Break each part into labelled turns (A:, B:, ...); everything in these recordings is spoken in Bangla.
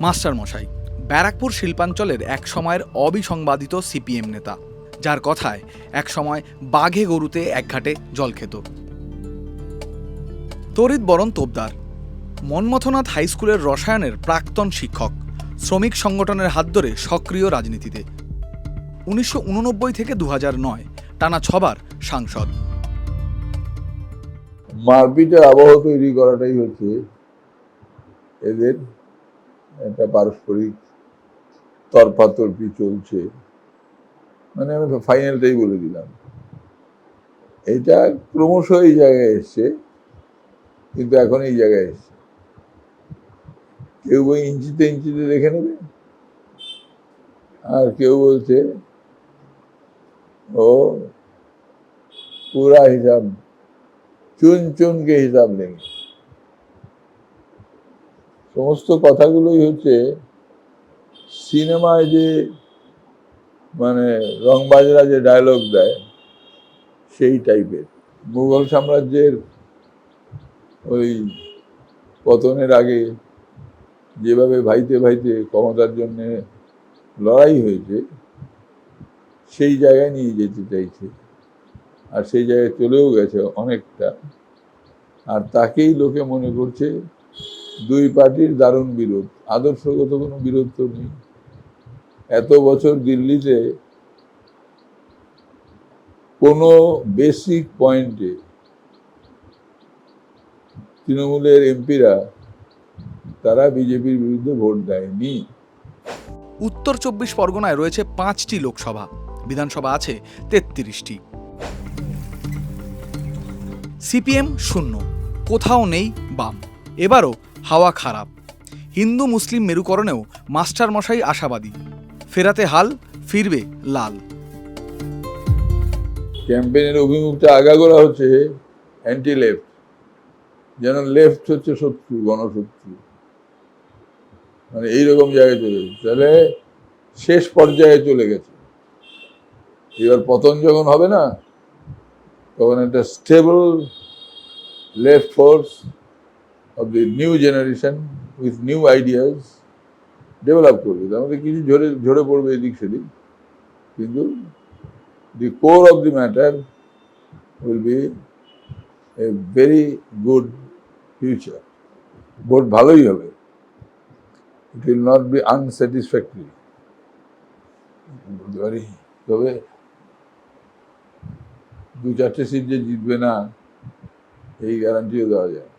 A: মাস্টার মশাই ব্যারাকপুর শিল্পাঞ্চলের এক সময়ের অবিসংবাদিত সিপিএম নেতা, যার কথায় এক সময় বাঘে গরুতে একঘাটে জল খেত। তড়িৎ বরণ তোপদার, মন্মথনাথ হাইস্কুলের রসায়নের প্রাক্তন শিক্ষক, শ্রমিক সংগঠনের হাত ধরে সক্রিয় রাজনীতিতে। 1989 থেকে 2009 টানা 6 বার সাংসদ।
B: মারপিটের আবহ তৈরি করাটাই হচ্ছে এদের একটা পারস্পরিক তর্পাতর্পি চলছে। মানে আমি ফাইনালটাই বলে দিলাম, এটা ক্রমশ এই জায়গায় এসছে, কিন্তু এখন এই জায়গায় এসছে। কেউ বই ইঞ্চিতে ইঞ্চিতে দেখে নেবে, আর কেউ বলছে ও পুরা হিসাব চুন চুনকে হিসাব নেই। সমস্ত কথাগুলোই হচ্ছে সিনেমায় যে মানে রংবাজরা যে ডায়লগ দেয় সেই টাইপের। মুঘল সাম্রাজ্যের ওই পতনের আগে যেভাবে ভাইতে ভাইতে ক্ষমতার জন্য লড়াই হয়েছে, সেই জায়গায় নিয়ে যেতে চাইছে, আর সেই জায়গায় চলেও গেছে অনেকটা। আর তাকেই লোকে মনে করছে দুই পার্টির দারুণ বিরোধ। আদর্শগত কোনো বিরোধ তো নেই। এত বছর দিল্লিতে কোনো বেসিক পয়েন্টে তৃণমূলের এমপিরা তারা বিজেপির বিরুদ্ধে ভোট দেয়নি।
A: উত্তর 24 পরগনায় রয়েছে 5টি লোকসভা, বিধানসভা আছে 33টি। সিপিএম শূন্য, কোথাও নেই বাম। এবারও হাওয়া খারাপ। হিন্দু মুসলিম মেরুকরণেও মাস্টার মশাই আশাবাদী, ফেরাতে হাল, ফিরবে লাল।
B: ক্যাম্পেইনের অভিমুখটা আগাগোড়া হচ্ছে অ্যান্টি লেফট, যেন লেফট হচ্ছে শত্রু, গণশত্রু, মানে এইরকম জায়গায় চলে গেছে। তাহলে শেষ পর্যায়ে চলে গেছে। এবার পতন যখন হবে না, তখন একটা stable left force of the new generation with new ideas develop করবে। তার মধ্যে কিছু ঝরে পড়বে এদিক সেদিক, কিন্তু the core of the matter will be a very good future. Vote ভালোই হবে, it will not be unsatisfactory. তবে 2-4টে সিট যে জিতবে না, এই গ্যারান্টিও দেওয়া যায়।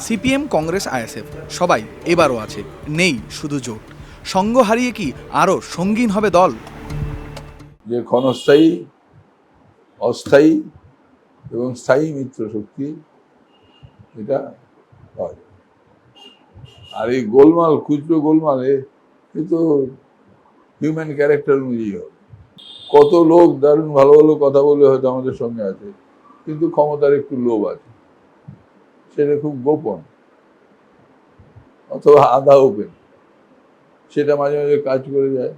A: সিপিএম, কংগ্রেস, আইএসএফ সবাই এবারও আছে, নেই শুধু জোট। সঙ্গ হারিয়ে কি আরও সঙ্গীন হবে দল?
B: যে ক্ষণস্থায়ী, অস্থায়ী এবং স্থায়ী মিত্র শক্তি, এটা হয়। আর এই গোলমাল, খুচরো গোলমালে এ তো হিউম্যান ক্যারেক্টার অনুযায়ী হবে। কত লোক দারুণ ভালো ভালো কথা বলে হয়তো আমাদের সঙ্গে আছে, কিন্তু ক্ষমতার একটু লোভ আছে, সেটা খুব গোপন অথবা আধা ওপেন, সেটা মাঝে মাঝে কাজ করে যায়,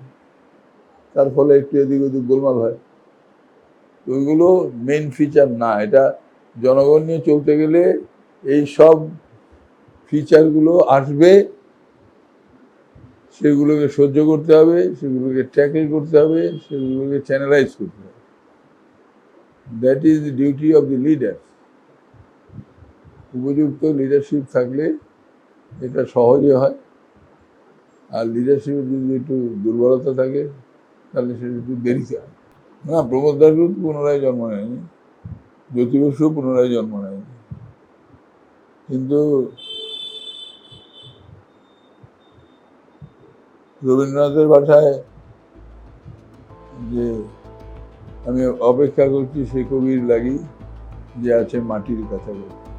B: তার ফলে একটু এদিক ওদিক গোলমাল হয়। ওইগুলো মেইন ফিচার না। এটা জনগণ নিয়ে চলতে গেলে এই সব ফিচারগুলো আসবে, সেগুলোকে সহ্য করতে হবে, সেগুলোকে ট্যাকেল করতে হবে, সেগুলোকে চ্যানেলাইজ করতে হবে। That is the duty of the leader. উপযুক্ত লিডারশিপ থাকলে এটা সহজে হয়, আর লিডারশিপের যদি একটু দুর্বলতা থাকে তাহলে সেটা একটু দেরিতে হয়। না, প্রমোদ দাশগুপ্ত পুনরায় জন্ম নেয়নি, জ্যোতি বসুও পুনরায় জন্ম নেয়নি, কিন্তু রবীন্দ্রনাথের ভাষায় যে আমি অপেক্ষা করছি সে কবির লাগি যে আছে মাটির কাছাকাছি,